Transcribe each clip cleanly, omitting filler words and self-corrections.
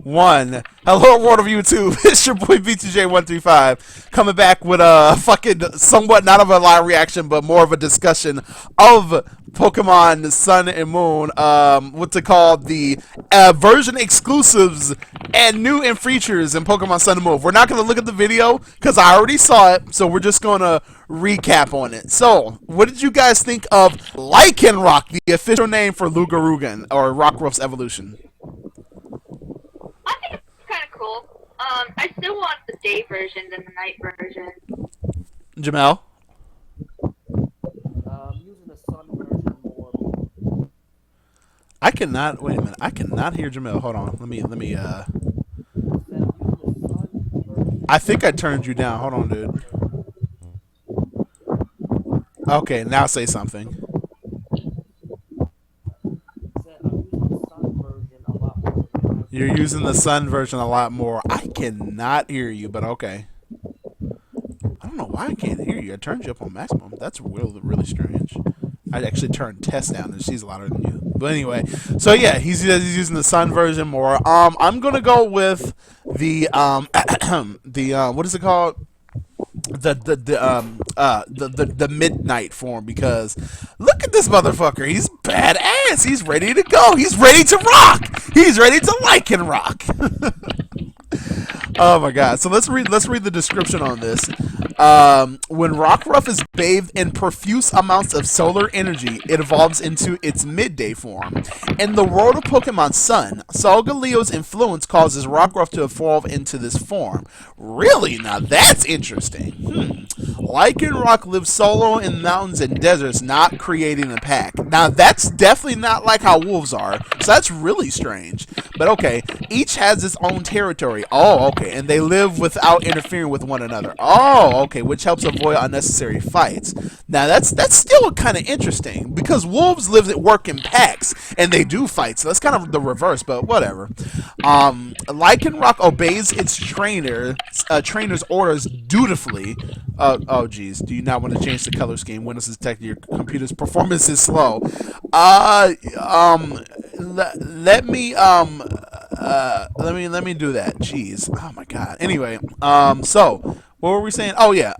1. Hello, world of YouTube. It's your boy BTJ135 coming back with a fucking somewhat not of a live reaction, but more of a discussion of Pokemon Sun and Moon. What's it called? The version exclusives and new and features in Pokemon Sun and Moon. We're not going to look at the video because I already saw it, so we're just going to recap on it. So, what did you guys think of Lycanroc, the official name for Lugarugan, or Rockruff's evolution? I think it's kind of cool. I still want the day version than the night version. Jamel? Using the sun version more. I cannot, wait a minute, I cannot hear Jamel. Hold on, let me, I think I turned you down. Hold on, dude. Okay, now say something. You're using the sun version a lot more. I cannot hear you, but okay. I don't know why I can't hear you. I turned you up on maximum. That's really, really strange. I actually turned Tess down, and she's louder than you. But anyway, so yeah, he's using the sun version more. I'm gonna go with the what is it called? The midnight form, because look at this motherfucker. He's badass. He's ready to go. He's ready to rock. He's ready to Lycanroc. Oh my god. So let's read the description on this. When Rockruff is bathed in profuse amounts of solar energy, it evolves into its midday form. In the world of Pokemon Sun, Solgaleo's influence causes Rockruff to evolve into this form. Really? Now that's interesting. Lycanroc lives solo in mountains and deserts, not creating a pack. Now that's definitely not like how wolves are, so that's really strange. But okay, each has its own territory. Oh, okay, and they live without interfering with one another. Oh, okay, which helps avoid unnecessary fights. Now that's still kind of interesting, because wolves work in packs and they do fight, so that's kind of the reverse, but whatever. Lycanroc obeys its trainer's orders dutifully. Oh geez, do you not want to change the color scheme? Windows has detected your computer's performance is slow. Let me do that. Jeez. Oh my god. Anyway, so what were we saying? Oh yeah.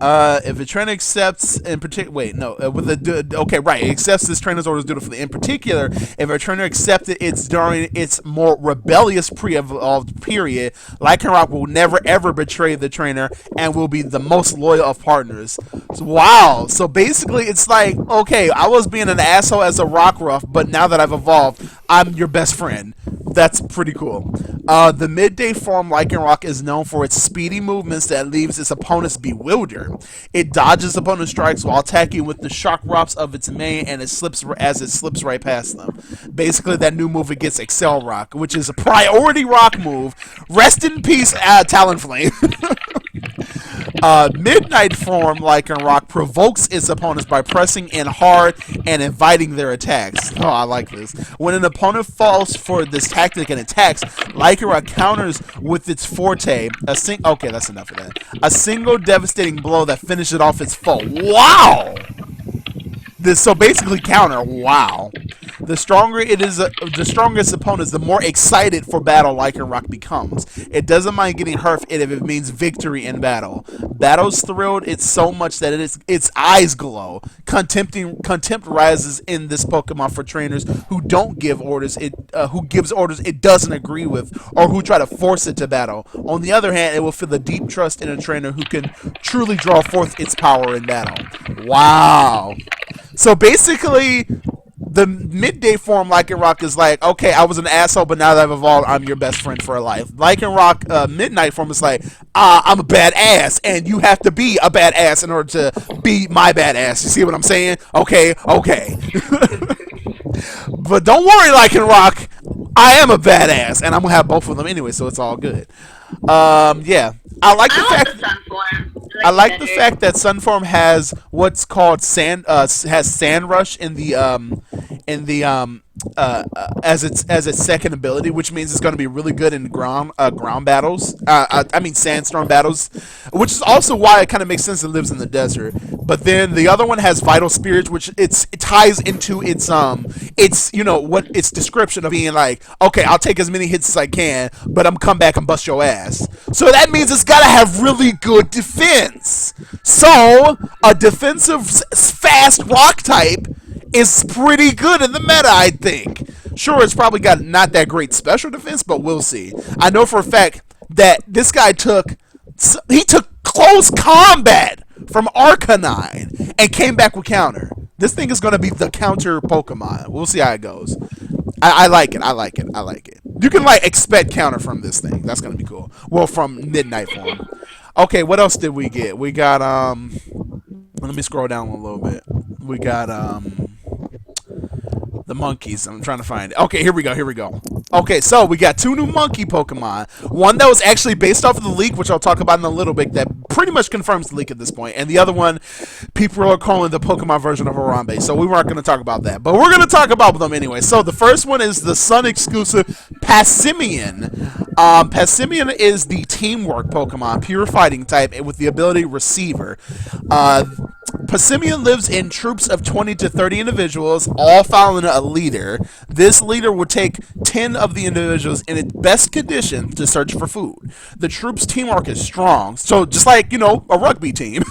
If a trainer accepts in particular, wait, no, okay, right, it accepts this trainer's orders dutifully. In particular, if a trainer accepted it's during its more rebellious pre-evolved period, Lycanroc will never ever betray the trainer and will be the most loyal of partners. So, wow. So basically, it's like, okay, I was being an asshole as a Rockruff, but now that I've evolved, I'm your best friend. That's pretty cool. The midday form Lycanroc is known for its speedy movements that leaves its opponents bewildered. It dodges opponent strikes while attacking with the shock drops of its mane, and it slips right past them. Basically, that new move against Accel Rock, which is a priority rock move. Rest in peace, Talonflame. Midnight form Lycanroc provokes its opponents by pressing in hard and inviting their attacks. Oh, I like this. When an opponent falls for this tactic and attacks, Lycanroc counters with its forte. Okay, that's enough of that. A single devastating blow that finishes off its foe. Wow! So basically counter. Wow. The stronger it is, the stronger its opponents, the more excited for battle Lycanroc becomes. It doesn't mind getting hurt if it means victory in battle. Battle's thrilled it so much that its eyes glow. Contempt rises in this Pokemon for trainers who don't give orders. Who gives orders it doesn't agree with, or who try to force it to battle. On the other hand, it will feel a deep trust in a trainer who can truly draw forth its power in battle. Wow. So basically, the midday form Lycanroc is like, okay, I was an asshole, but now that I've evolved, I'm your best friend for life. Lycanroc midnight form is like, I'm a badass, and you have to be a badass in order to be my badass. You see what I'm saying? Okay, okay. But don't worry, Lycanroc, I am a badass, and I'm gonna have both of them anyway, so it's all good. Yeah, I like the fact. I like the fact that Sunform has what's called sand rush in the as its second ability, which means it's going to be really good in ground battles. I mean sandstorm battles, which is also why it kind of makes sense it lives in the desert. but then the other one has Vital Spirits, which it ties into its what its description of being like, okay, I'll take as many hits as I can, but I'm gonna come back and bust your ass. So that means it's gotta have really good defense. So a defensive fast rock type is pretty good in the meta, I think. Sure, it's probably got not that great special defense, but we'll see. I know for a fact that this guy took close combat from Arcanine and came back with counter. This thing is going to be the counter Pokemon. We'll see how it goes. I like it. I like it. I like it. You can like expect counter from this thing. That's going to be cool. Well, from Midnight Form. Okay, what else did we get? We got let me scroll down a little bit. We got the monkeys. I'm trying to find it. Okay, here we go. Here we go. Okay, so we got 2 new monkey Pokemon. One that was actually based off of the leak, which I'll talk about in a little bit, that pretty much confirms the leak at this point. And the other one, people are calling the Pokemon version of Harambe. So we weren't going to talk about that. But we're going to talk about them anyway. So the first one is the Sun exclusive Passimian. Passimian is the teamwork Pokemon, pure fighting type, with the ability Receiver. Passimian lives in troops of 20 to 30 individuals, all following a leader. This leader will take 10 of the individuals in its best condition to search for food. The troops' teamwork is strong, so just like, a rugby team.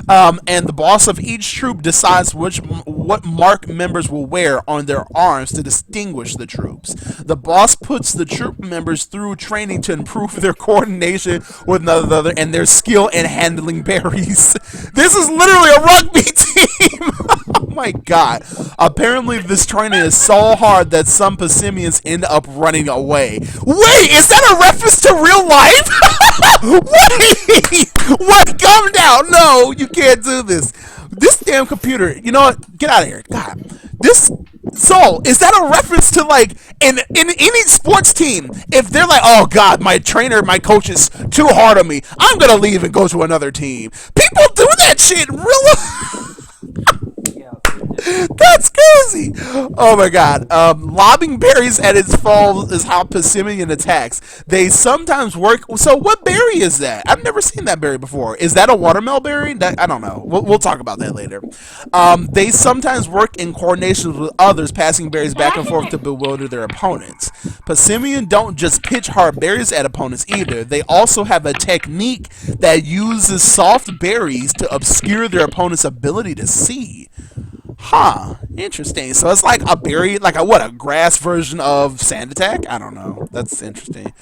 And the boss of each troop decides what mark members will wear on their arms to distinguish the troops. The boss puts the troop members through training to improve their coordination with one another and their skill in handling berries. This is literally a rugby team! Oh my god. Apparently this training is so hard that some Passimians end up running away. Wait, is that a reference to real life? Wait! What? Calm down. No, you can't do this. This damn computer, you know what? Get out of here. God. So, is that a reference to, like, in any sports team, if they're like, oh, God, my trainer, my coach is too hard on me, I'm going to leave and go to another team. People do that shit, really? That's crazy. Oh my god. Lobbing berries at its fall is how Passimian attacks. They sometimes work. So what berry is that? I've never seen that berry before. Is that a watermelon berry? I don't know. We'll talk about that later. They sometimes work in coordination with others, passing berries back and forth to bewilder their opponents. Passimian don't just pitch hard berries at opponents either. They also have a technique that uses soft berries to obscure their opponent's ability to see. Huh, interesting. So it's like a berry, like a grass version of Sand Attack? I don't know. That's interesting.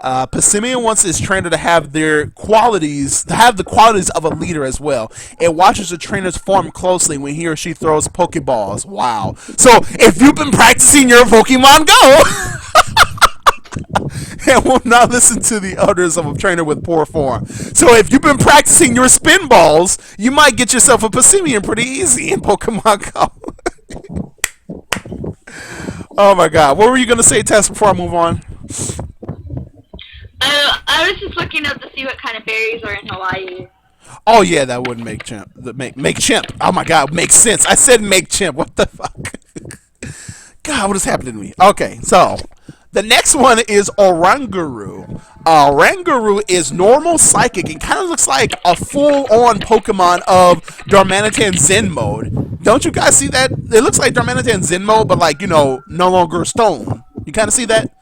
Passimian wants its trainer to have the qualities of a leader as well. It watches the trainer's form closely when he or she throws Pokeballs. Wow. So if you've been practicing your Pokemon Go, and will not listen to the orders of a trainer with poor form. So if you've been practicing your spin balls, you might get yourself a Passimian pretty easy in Pokemon Go. Oh my god. What were you going to say, Tess, before I move on? I was just looking up to see what kind of berries are in Hawaii. Oh yeah, that would make chimp. Make chimp. Oh my god, makes sense. I said make chimp. What the fuck? God, what is happening to me? Okay, so the next one is Oranguru. Oranguru is normal psychic. It kind of looks like a full-on Pokemon of Darmanitan Zen mode. Don't you guys see that? It looks like Darmanitan Zen mode, but like, no longer stone. You kind of see that?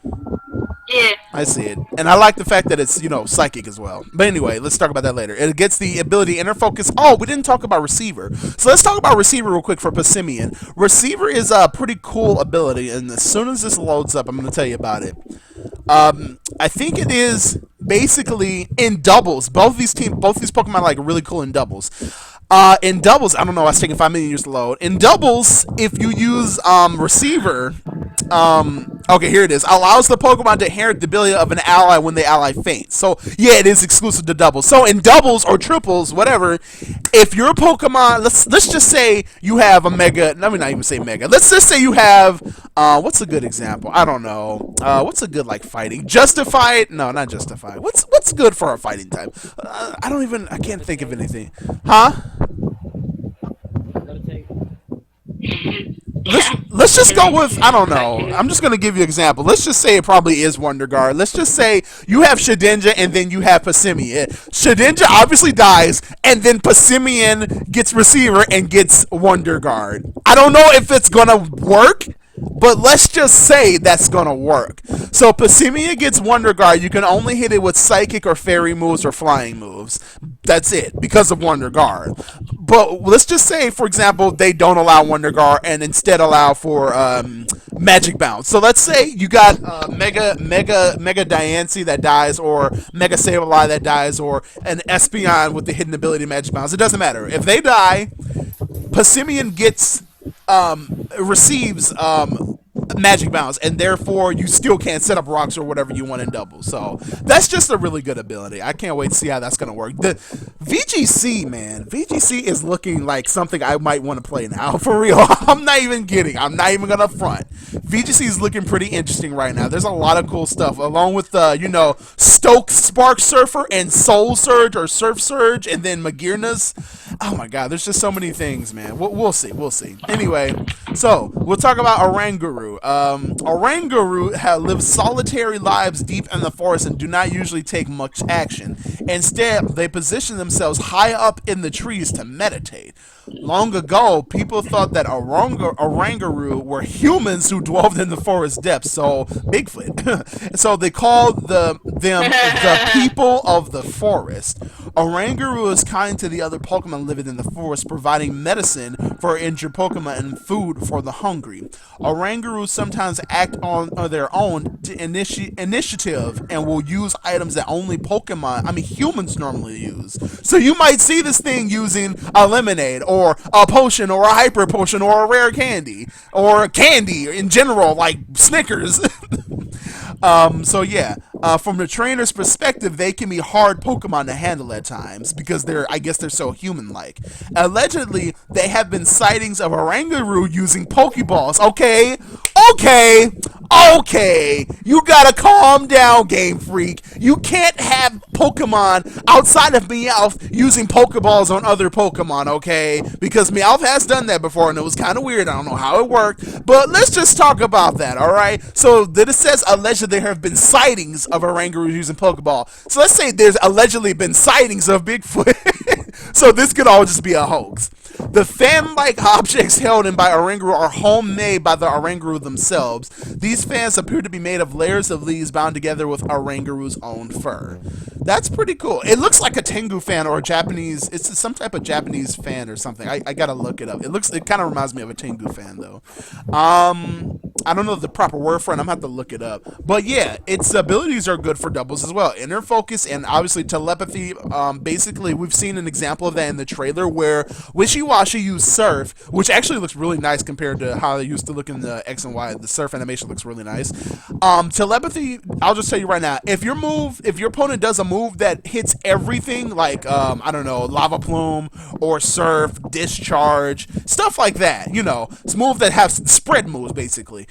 Yeah. I see it. And I like the fact that it's, psychic as well. But anyway, let's talk about that later. It gets the ability inner focus. Oh, we didn't talk about Receiver. So let's talk about Receiver real quick for Passimian. Receiver is a pretty cool ability, and as soon as this loads up, I'm going to tell you about it. I think it is basically in doubles. Both these Pokemon are like really cool in doubles. In doubles, I don't know, it's taking 5 minutes to load. In doubles, if you use Receiver, okay, here it is. Allows the Pokemon to inherit the ability of an ally when the ally faints. So, yeah, it is exclusive to doubles. So, in doubles or triples, whatever, if your Pokemon, let's just say you have a Mega, let me not even say Mega. Let's just say you have, what's a good example? I don't know. What's a good, like, fighting? Justified? No, not Justified. What's good for a fighting type? I can't think of anything. Huh? Let's let's just go with, I don't know. I'm just going to give you an example. Let's just say it probably is Wonder Guard. Let's just say you have Shedinja and then you have Passimian. Shedinja obviously dies, and then Passimian gets Receiver and gets Wonder Guard. I don't know if it's going to work, but let's just say that's gonna work. So Passimia gets Wonder Guard. You can only hit it with Psychic or Fairy moves or Flying moves. That's it, because of Wonder Guard. But let's just say, for example, they don't allow Wonder Guard and instead allow for Magic Bounce. So let's say you got Mega Diancie that dies, or Mega Sableye that dies, or an Espeon with the hidden ability Magic Bounce. It doesn't matter. If they die, Passimian gets receives Magic Bounce, and therefore you still can't set up rocks or whatever you want in double. So that's just a really good ability. I can't wait to see how that's going to work. The VGC, man, VGC is looking like something I might want to play now, for real. I'm not even kidding. I'm not even going to front. VGC is looking pretty interesting right now. There's a lot of cool stuff, along with, Stoke Spark Surfer and Soul Surge or Surf Surge, and then Magirna's. Oh my god, there's just so many things, man. We'll see. Anyway, so we'll talk about Oranguru. Oranguru live solitary lives deep in the forest and do not usually take much action. Instead, they position themselves high up in the trees to meditate. Long ago, people thought that Oranguru were humans who dwelled in the forest depths, so Bigfoot. So they called them the people of the forest. Oranguru is kind to the other Pokemon living in the forest, providing medicine for injured Pokemon and food for the hungry. Oranguru sometimes act on their own initiative and will use items that only humans normally use. So you might see this thing using a lemonade, or a potion, or a hyper potion, or a rare candy, or candy in general, like Snickers. So yeah, from the trainer's perspective, they can be hard Pokemon to handle at times because they're so human-like. Allegedly, there have been sightings of Oranguru using Pokeballs. Okay, you gotta calm down, Game Freak. You can't have Pokemon outside of Meowth using Pokeballs on other Pokemon, okay? Because Meowth has done that before, and it was kind of weird. I don't know how it worked, but let's just talk about that, alright? So, then it says allegedly there have been sightings of Oranguru using Pokeball. So let's say there's allegedly been sightings of Bigfoot. So this could all just be a hoax. The fan-like objects held in by Oranguru are homemade by the Oranguru themselves. These fans appear to be made of layers of leaves bound together with Oranguru's own fur. That's pretty cool. It looks like a Tengu fan or a Japanese. It's some type of Japanese fan or something. I gotta look it up. It kind of reminds me of a Tengu fan though. I don't know the proper word for it. I'm gonna have to look it up. But yeah, its abilities are good for doubles as well. Inner focus and obviously telepathy. Basically, we've seen an example of that in the trailer where Wishiwashi used Surf, which actually looks really nice compared to how it used to look in the X and Y. The Surf animation looks really nice. Telepathy, I'll just tell you right now, if your opponent does a move that hits everything, like, I don't know, Lava Plume or Surf, Discharge, stuff like that, it's moves that have spread moves, basically.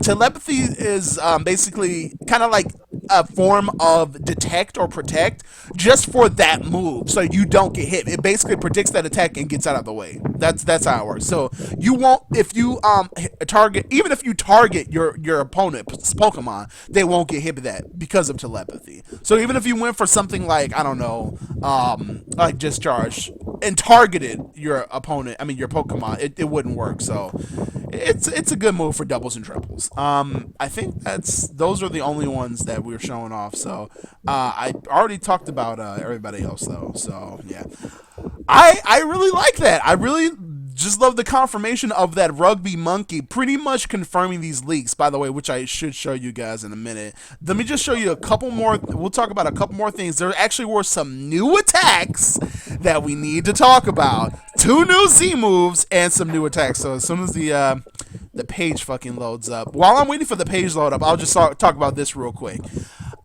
Telepathy is basically kind of like a form of detect or protect just for that move, so you don't get hit. It basically predicts that attack and gets out of the way. That's how it works. So you won't, if you target your opponent's Pokemon, they won't get hit with that because of telepathy. So even if you went for something like, I don't know, like Discharge and targeted your opponent, your Pokemon, it wouldn't work. So it's a good move for doubles and triples. I think those are the only ones that we're showing off. So I already talked about everybody else though. So yeah, I really like that. I really just love the confirmation of that Rugby Monkey pretty much confirming these leaks, by the way, which I should show you guys in a minute. Let me just show you a couple more. We'll talk about a couple more things. There actually were some new attacks that we need to talk about. 2 new Z moves and some new attacks. So as soon as the page fucking loads up, while I'm waiting for the page load up, I'll just talk about this real quick.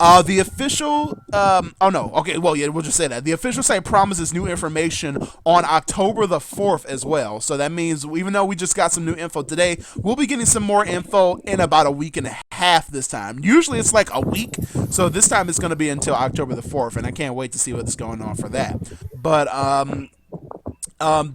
The official, we'll just say that. The official site promises new information on October the 4th as well. So that means even though we just got some new info today, we'll be getting some more info in about a week and a half this time. Usually it's like a week. So this time it's going to be until October the 4th, and I can't wait to see what's going on for that. But,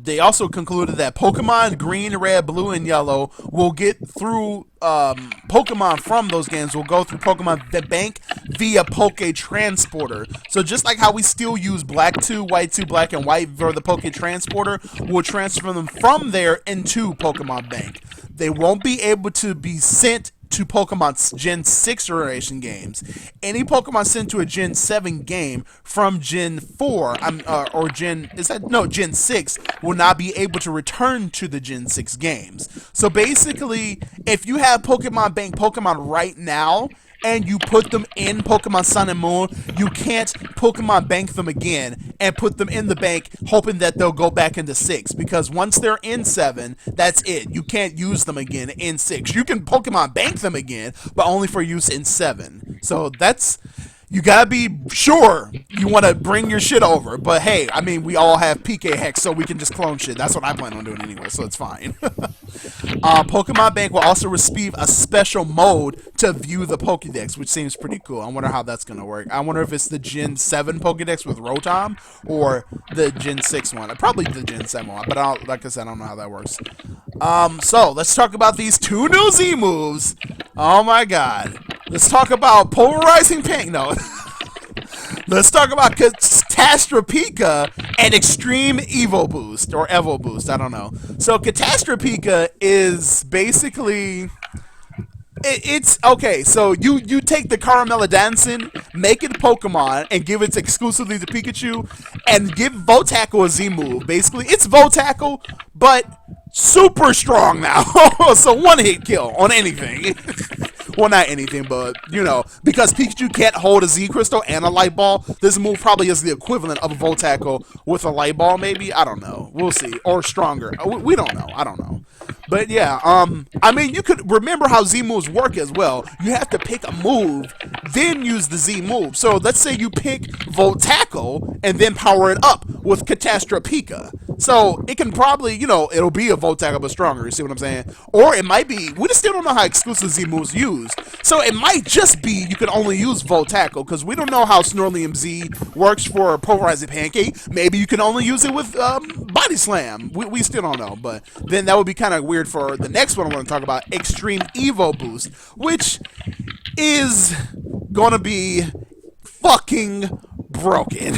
They also concluded that Pokemon Green, Red, Blue, and Yellow will get through Pokemon from those games will go through Pokemon Bank via Poke Transporter. So just like how we still use Black 2, White 2, Black, and White for the Poke Transporter, we'll transfer them from there into Pokemon Bank. They won't be able to be sent to Pokemon's Gen 6 generation games. Any Pokemon sent to a Gen 7 game from Gen 4 or Gen 6 will not be able to return to the Gen 6 games. So basically, if you have Pokemon Bank Pokemon right now and you put them in Pokemon Sun and Moon, you can't Pokemon Bank them again and put them in the bank hoping that they'll go back into 6, because once they're in 7, that's it. You can't use them again in 6. You can Pokemon Bank them again, but only for use in 7. So that's... You gotta be sure you want to bring your shit over. But hey, I mean, we all have PK Hex, so we can just clone shit. That's what I plan on doing anyway, so it's fine. Pokemon Bank will also receive a special mode to view the Pokédex, which seems pretty cool. I wonder how that's going to work. I wonder if it's the Gen 7 Pokédex with Rotom or the Gen 6 one. Probably the Gen 7 one, but like I said, I don't know how that works. So, let's talk about these 2 new Z moves. Oh my god. Let's talk about Polarizing Pink. No. Let's talk about Catastrophica and Extreme Evo Boost, or Evo Boost, I don't know. So Catastrophica is basically... It's okay, so you take the Caramella Dancing, make it Pokemon, and give it exclusively to Pikachu, and give Voltackle a Z move. Basically, it's Voltackle, but super strong now. So one hit kill on anything. Well, not anything, but, you know, because Pikachu can't hold a Z Crystal and a Light Ball, this move probably is the equivalent of a Voltackle with a Light Ball, maybe? I don't know. We'll see. Or stronger. We don't know. I don't know. But, yeah, I mean, you could remember how Z moves work as well. You have to pick a move, then use the Z move. So, let's say you pick Voltackle and then power it up with Catastrophica. So, it can probably, you know, it'll be a Voltackle but stronger, you see what I'm saying? Or it might be, we just still don't know how exclusive Z moves use. So it might just be you can only use Voltackle, because we don't know how Snorlium Z works for Pulverizing Pancake. Maybe you can only use it with Body Slam. We still don't know, but then that would be kind of weird for the next one I want to talk about, Extreme Evo Boost, which is gonna be fucking broken.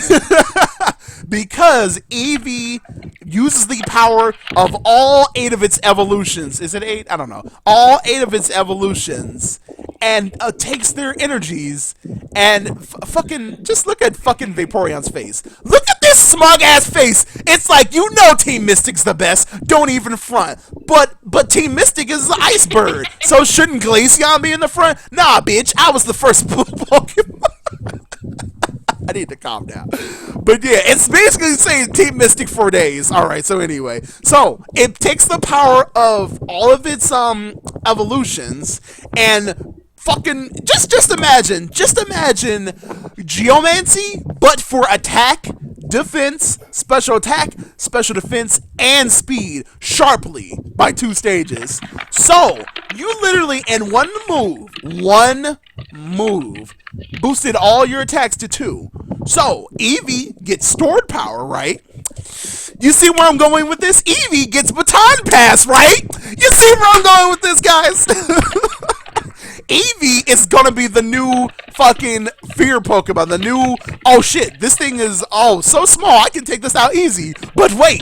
Because Eevee uses the power of all 8 of its evolutions. Is it 8? I don't know. All 8 of its evolutions. And takes their energies and fucking... Just look at fucking Vaporeon's face. Look at this smug-ass face! It's like, you know Team Mystic's the best. Don't even front. But Team Mystic is the Ice Bird. So shouldn't Glaceon be in the front? Nah, bitch. I was the first Pokemon. I need to calm down. But yeah, it's basically saying Team Mystic for days. Alright, so anyway. So, it takes the power of all of its evolutions and fucking just imagine Geomancy, but for attack, defense, special defense, and speed sharply by 2 stages. So, you literally in one move, boosted all your attacks to 2. So, Eevee gets stored power, right? You see where I'm going with this? Eevee gets Baton Pass, right? You see where I'm going with this, guys? Eevee is gonna be the new fucking fear Pokemon. The new, oh shit, this thing is, oh, so small, I can take this out easy. But wait,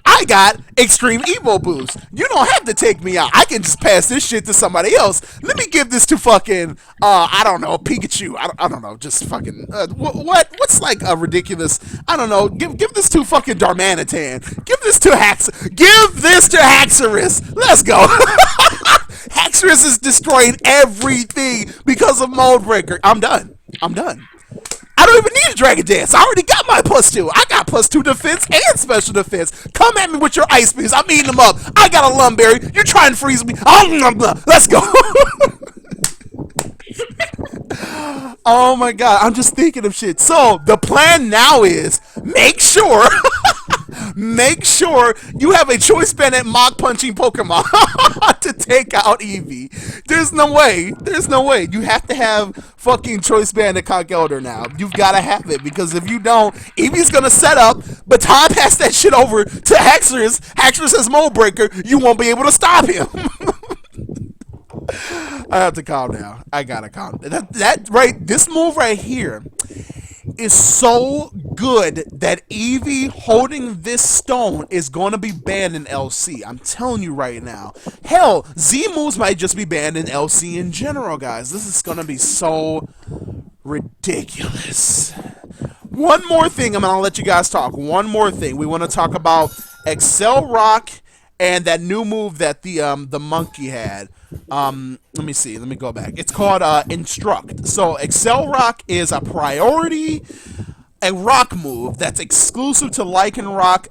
I got Extreme Evo Boost. You don't have to take me out. I can just pass this shit to somebody else. Let me give this to fucking, I don't know, Pikachu. I don't know, just fucking, what's like a ridiculous, I don't know, give this to fucking Darmanitan. Give this to Haxorus. Let's go. Haxorus is destroying everything because of Mold Breaker. I'm done. I don't even need a Dragon Dance. I already got my +2. I got +2 defense and special defense. Come at me with your ice beams. I'm eating them up. I got a Lumberry. You're trying to freeze me. Let's go. Oh my god. I'm just thinking of shit. So, the plan now is make sure make sure you have a choice band at Mach punching Pokemon to take out Eevee. There's no way. There's no way. You have to have fucking choice band at Conch Elder now. You've got to have it, because if you don't, Eevee's gonna set up, Baton Pass that shit over to Haxorus. Haxorus has Mold Breaker. You won't be able to stop him. I have to calm down. I gotta calm. This move right here is so good that Eevee holding this stone is going to be banned in LC. I'm telling you right now. Hell, Z moves might just be banned in LC in general, guys. This is going to be so ridiculous. One more thing. I'm going to let you guys talk. One more thing. We want to talk about Accel Rock and that new move that the monkey had. Let me see. Let me go back. It's called Instruct. So Accel Rock is a priority, a rock move that's exclusive to Lycanroc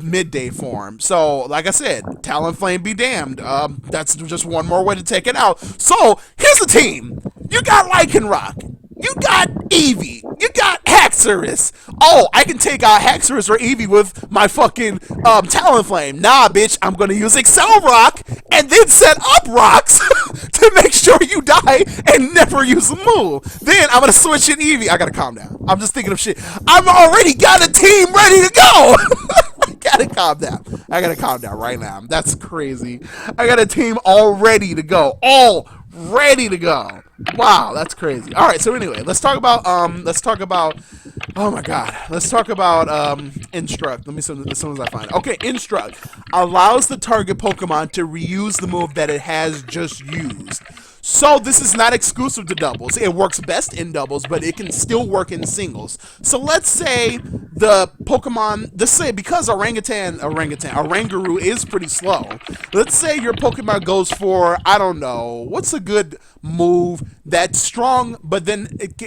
Midday Form. So, like I said, Talonflame be damned. That's just one more way to take it out. So, here's the team. You got Lycanroc. You got Eevee. You got Haxorus. Oh, I can take out Haxorus or Eevee with my fucking Talonflame. Nah, bitch. I'm going to use Accel Rock and then set up rocks to make sure you die and never use a move. Then I'm going to switch in Eevee. I got to calm down. I'm just thinking of shit. I've already got a team ready to go. I got to calm down. I got to calm down right now. That's crazy. I got a team all ready to go. All ready to go. Wow, that's crazy. All right, so anyway, let's talk about oh my god, let's talk about Instruct. Let me see as soon as I find it. Okay, Instruct allows the target Pokemon to reuse the move that it has just used. So this is not exclusive to doubles. It works best in doubles, but it can still work in singles. So let's say the Pokemon, because Oranguru is pretty slow. Let's say your Pokemon goes for, I don't know, what's a good move that's strong, but then it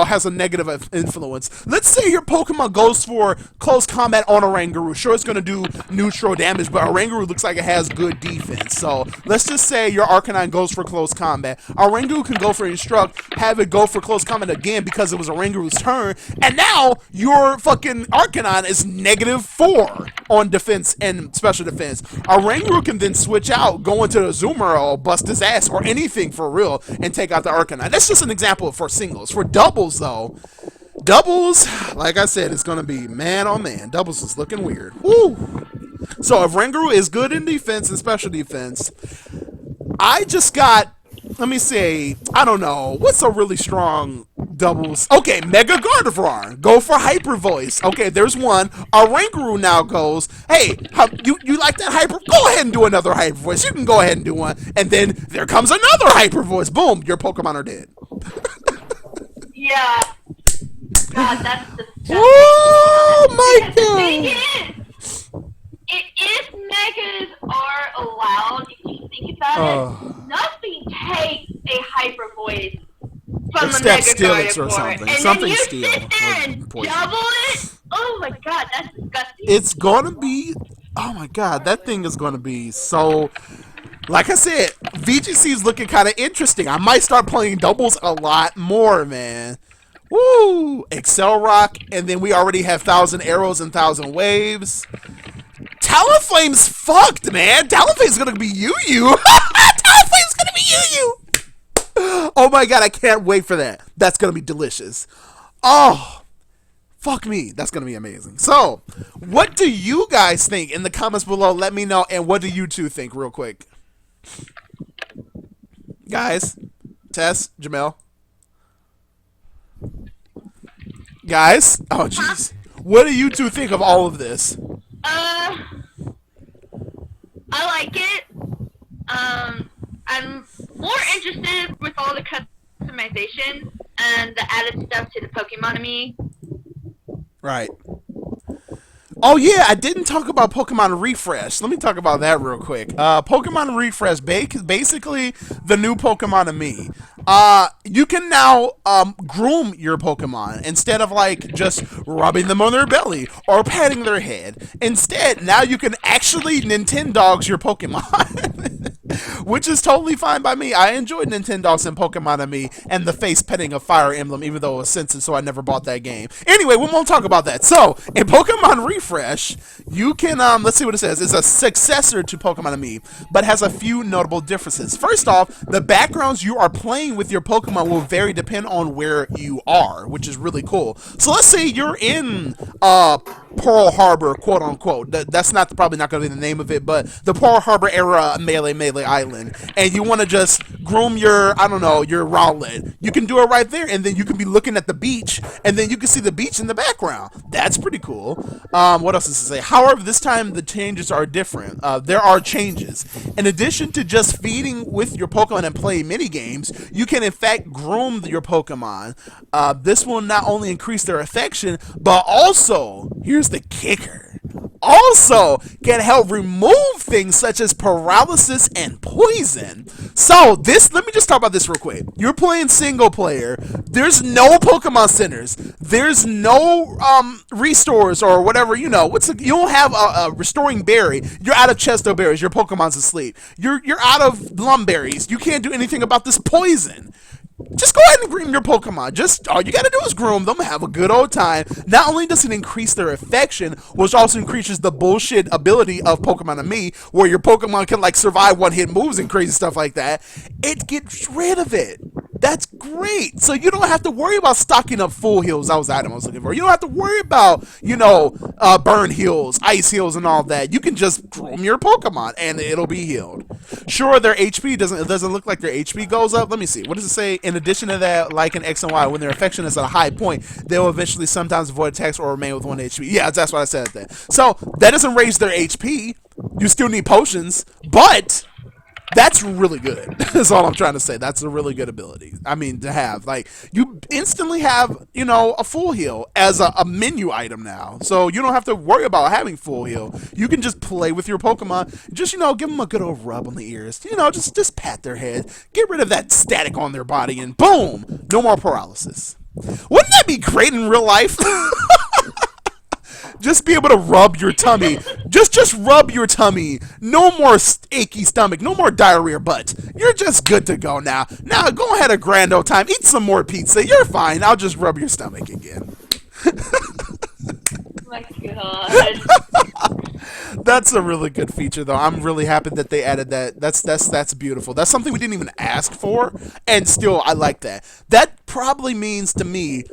has a negative influence. Let's say your Pokemon goes for close combat on Oranguru. Sure, it's going to do neutral damage, but Oranguru looks like it has good defense. So let's just say your Arcanine goes for close combat. Oranguru can go for Instruct, have it go for close combat again because it was Oranguru's turn, and now your fucking Arcanine is -4 on defense and special defense. Oranguru can then switch out, go into the Zoomer or bust his ass or anything for real and take out the Arcanine. That's just an example for singles. For doubles, though, like I said, it's going to be man on man. Doubles is looking weird. Woo! So if Oranguru is good in defense and special defense, I just got, let me say, I don't know, what's a really strong doubles? Okay, Mega Gardevoir. Go for Hyper Voice. Okay, there's one. Oranguru now goes, hey, you like that Hyper? Go ahead and do another Hyper Voice. You can go ahead and do one. And then there comes another Hyper Voice. Boom, your Pokemon are dead. Yeah. God, that's the stuff. Oh my The thing god. is, if megas are allowed, if you think about it, nothing takes a hyper voice from a mega Steelix or Gardevoir. something. And Something then you steel. sit there and double it? Oh my god, that's disgusting. It's gonna be, oh my god, that thing is gonna be so, like I said, VGC is looking kind of interesting. I might start playing doubles a lot more, man. Woo! Accel Rock, and then we already have 1,000 Arrows and 1,000 Waves. Talonflame's fucked, man. Talonflame's gonna be Yu-Yu. Talonflame's gonna be Yu-Yu. Oh my god, I can't wait for that. That's gonna be delicious. Oh, fuck me. That's gonna be amazing. So, what do you guys think in the comments below? Let me know. And what do you two think, real quick? Guys, Tess, Jamel. Guys, oh jeez. What do you two think of all of this? I like it. I'm more interested with all the customization and the added stuff to the Pokemon IMO. Right. Oh yeah, I didn't talk about Pokemon Refresh. Let me talk about that real quick. Pokemon Refresh, basically the new Pokemon IMO. you can now groom your Pokemon instead of like just rubbing them on their belly or patting their head. Instead, now you can actually Nintendogs your Pokemon. Which is totally fine by me. I enjoyed Nintendogs and Pokemon IMO and the face petting of Fire Emblem, even though it was censored, so I never bought that game. Anyway, we won't talk about that. So, in Pokemon Refresh, you can, let's see what it says. It's a successor to Pokemon IMO, but has a few notable differences. First off, the backgrounds you are playing with your Pokemon will vary depending on where you are, which is really cool. So, let's say you're in, Pearl Harbor, quote unquote. That's probably not going to be the name of it, but the Pearl Harbor era Melee Island, and you want to just groom your, I don't know, your Rowlet. You can do it right there, and then you can be looking at the beach, and then you can see the beach in the background. That's pretty cool. What else does it say? However, this time the changes are different. There are changes. In addition to just feeding with your Pokemon and playing mini games, you can in fact groom your Pokemon. This will not only increase their affection, but also, here's the kicker, also can help remove things such as paralysis and poison. So let me just talk about this real quick. You're playing single player. There's no Pokemon centers. There's no restores or whatever, you don't have a restoring berry. You're out of Chesto berries. Your Pokemon's asleep. You're out of Lumberries. You can't do anything about this poison. Just go ahead and groom your Pokemon. Just all you gotta do is groom them, have a good old time. Not only does it increase their affection, which also increases the bullshit ability of Pokemon IMO, where your Pokemon can like survive one-hit moves and crazy stuff like that, it gets rid of it. That's great. So you don't have to worry about stocking up full heals. That was the item I was looking for. You don't have to worry about, burn heals, ice heals, and all that. You can just groom your Pokemon and it'll be healed. Sure, their HP doesn't look like their HP goes up. Let me see. What does it say? In addition to that, like in X and Y, when their affection is at a high point, they will eventually sometimes avoid attacks or remain with 1 HP. Yeah, that's what I said there. So that doesn't raise their HP. You still need potions, but that's really good. That's all I'm trying to say. That's a really good ability. I mean, to have. Like, you instantly have, a full heal as a menu item now. So you don't have to worry about having full heal. You can just play with your Pokemon. Just, give them a good old rub on the ears. Just pat their head. Get rid of that static on their body, and boom! No more paralysis. Wouldn't that be great in real life? Just be able to rub your tummy. Just rub your tummy. No more achy stomach. No more diarrhea butt. You're just good to go now. Now, go ahead a grand old time. Eat some more pizza. You're fine. I'll just rub your stomach again. My God. That's a really good feature, though. I'm really happy that they added that. That's beautiful. That's something we didn't even ask for, and still, I like that. That probably means to me,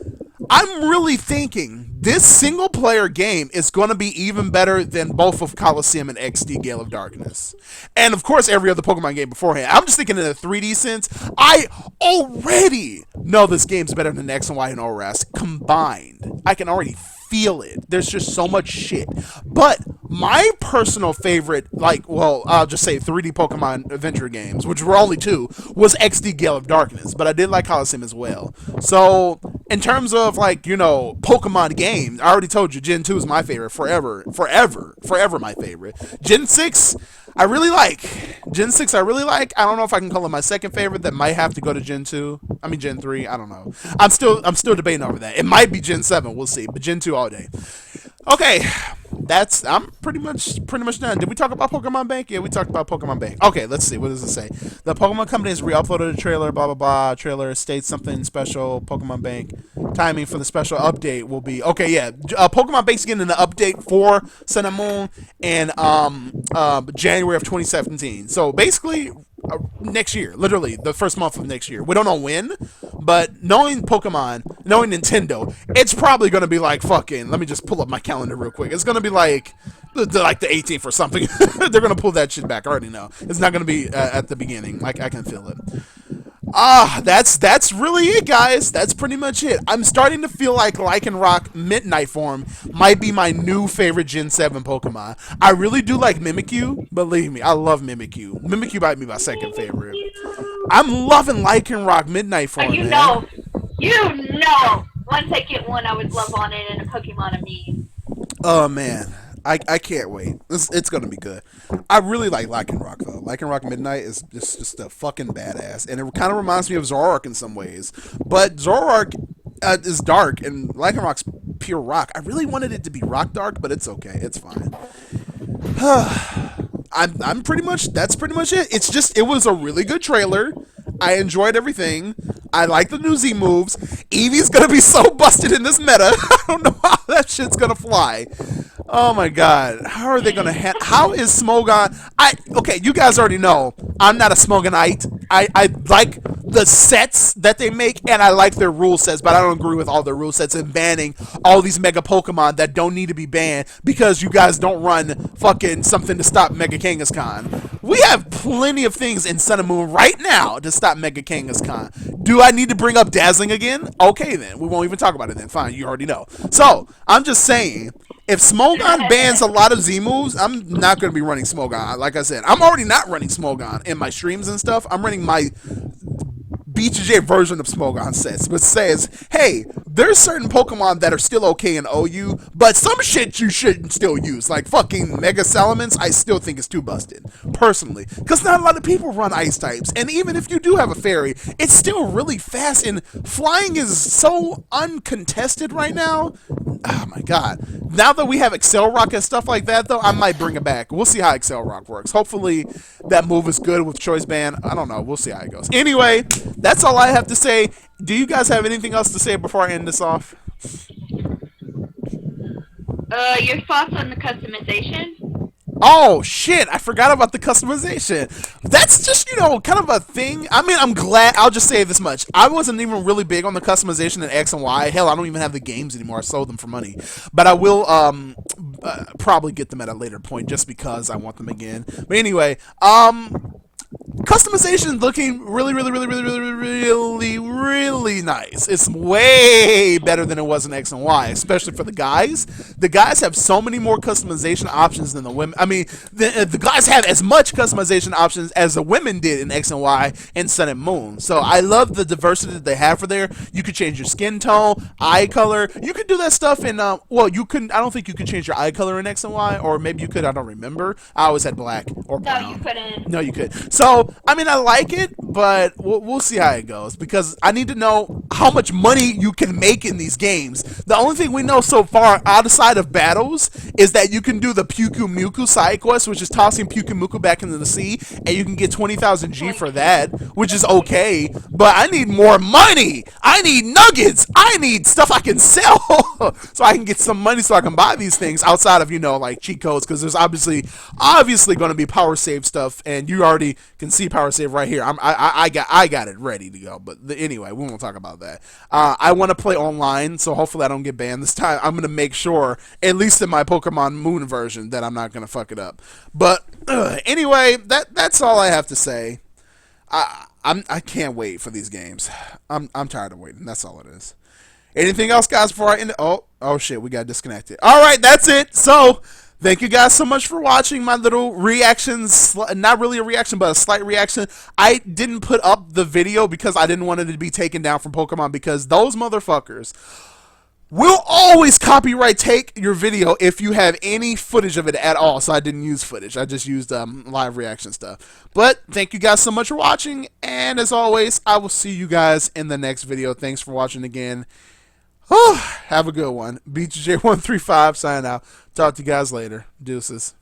I'm really thinking this single-player game is going to be even better than both of Coliseum and XD Gale of Darkness. And, of course, every other Pokemon game beforehand. I'm just thinking in a 3D sense. I already know this game's better than X and Y and ORAS combined. I can already feel it. There's just so much shit. But my personal favorite, I'll just say 3D Pokemon adventure games, which were only 2, was XD Gale of Darkness. But I did like Coliseum as well. So, in terms of, Pokemon games, I already told you Gen 2 is my favorite forever my favorite. Gen 6, I really like. Gen 6, I really like. I don't know if I can call it my second favorite. That might have to go to Gen 2. I mean, Gen 3. I don't know. I'm still debating over that. It might be Gen 7. We'll see. But Gen 2 all day. Okay. I'm pretty much done. Did we talk about Pokemon Bank? Yeah, we talked about Pokemon Bank. Okay, let's see. What does it say? The Pokemon Company has re-uploaded a trailer, blah, blah, blah. Trailer states something special. Pokemon Bank. Timing for the special update will be... Okay, yeah. Pokemon Bank's getting an update for Sun and Moon in January of 2017. So, basically... next year, literally the first month of next year. We don't know when, but knowing Pokemon, knowing Nintendo, it's probably going to be like fucking, let me just pull up my calendar real quick. It's going to be like the 18th or something. They're going to pull that shit back. I already know. It's not going to be at the beginning. Like, I can feel it. That's really it, guys. That's pretty much it. I'm starting to feel like Lycanroc Midnight Form might be my new favorite Gen 7 Pokemon. I really do like Mimikyu. Believe me, I love Mimikyu. Mimikyu might be my second favorite. I'm loving Lycanroc Midnight Form, You man. know. Once I get one, I would love on it in a Pokemon IMO. Oh, man. I can't wait. It's gonna be good. I really like Lycanroc though. Lycanroc Midnight is just a fucking badass, and it kind of reminds me of Zoroark in some ways. But Zoroark is dark, and Lycanroc's pure rock. I really wanted it to be rock dark, but it's okay. It's fine. I'm pretty much. That's pretty much it. It's just it was a really good trailer. I enjoyed everything. I like the new Z moves. Eevee's gonna be so busted in this meta. I don't know how that shit's gonna fly. Oh my god. How are they gonna how is Smogon okay, you guys already know I'm not a Smogonite. I like the sets that they make and I like their rule sets, but I don't agree with all their rule sets and banning all these mega Pokemon that don't need to be banned because you guys don't run fucking something to stop Mega Kangaskhan. We have plenty of things in Sun and Moon right now to stop Mega Kangaskhan. Do I need to bring up Dazzling again? Okay then. We won't even talk about it then. Fine, you already know. So, I'm just saying, if Smogon bans a lot of Z moves, I'm not going to be running Smogon. Like I said, I'm already not running Smogon in my streams and stuff. I'm running my BJJ version of Smogon sets, which says, hey, there's certain Pokemon that are still okay in OU, but some shit you shouldn't still use. Like fucking Mega Salamence, I still think is too busted, personally. Because not a lot of people run Ice types, and even if you do have a Fairy, it's still really fast, and flying is so uncontested right now. Oh my god. Now that we have Accel Rock and stuff like that, though, I might bring it back. We'll see how Accel Rock works. Hopefully that move is good with Choice Band. I don't know. We'll see how it goes. Anyway, that's all I have to say. Do you guys have anything else to say before I end this off? Your thoughts on the customization? Oh, shit, I forgot about the customization. That's just, you know, kind of a thing. I mean, I'm glad. I'll just say this much. I wasn't even really big on the customization in X and Y. Hell, I don't even have the games anymore. I sold them for money. But I will probably get them at a later point just because I want them again. But anyway, customization looking really nice. It's way better than it was in X and Y, especially for the guys. The guys have so many more customization options than the women. I mean, the guys have as much customization options as the women did in X and Y and Sun and Moon. So I love the diversity that they have for there. You could change your skin tone, eye color. You could do that stuff in, well, you couldn't, I don't think you could change your eye color in X and Y, or maybe you could, I don't remember. I always had black or brown. No, you couldn't. No, you could. So, I mean, I like it, but we'll see how it goes, because I need to know how much money you can make in these games. The only thing we know so far, outside of battles, is that you can do the Pyukumuku side quest, which is tossing Pyukumuku back into the sea, and you can get 20,000 G for that, which is okay, but I need more money! I need nuggets! I need stuff I can sell! So I can get some money so I can buy these things outside of, you know, like cheat codes, because there's obviously going to be power save stuff, and you already can see power save right here. I got it ready to go, but anyway, we won't talk about that. I want to play online, so hopefully I don't get banned this time. I'm gonna make sure, at least in my Pokemon Moon version, that I'm not gonna fuck it up. But anyway, that's all I have to say. I can't wait for these games. I'm tired of waiting. That's all it is. Anything else, guys? Before I end it? Oh shit, we got disconnected. All right, that's it. So, thank you guys so much for watching my little reactions. Not really a reaction, but a slight reaction. I didn't put up the video because I didn't want it to be taken down from Pokemon, because those motherfuckers will always copyright take your video if you have any footage of it at all. So I didn't use footage. I just used live reaction stuff. But thank you guys so much for watching. And as always, I will see you guys in the next video. Thanks for watching again. Oh, have a good one. BJJ135 signing out. Talk to you guys later. Deuces.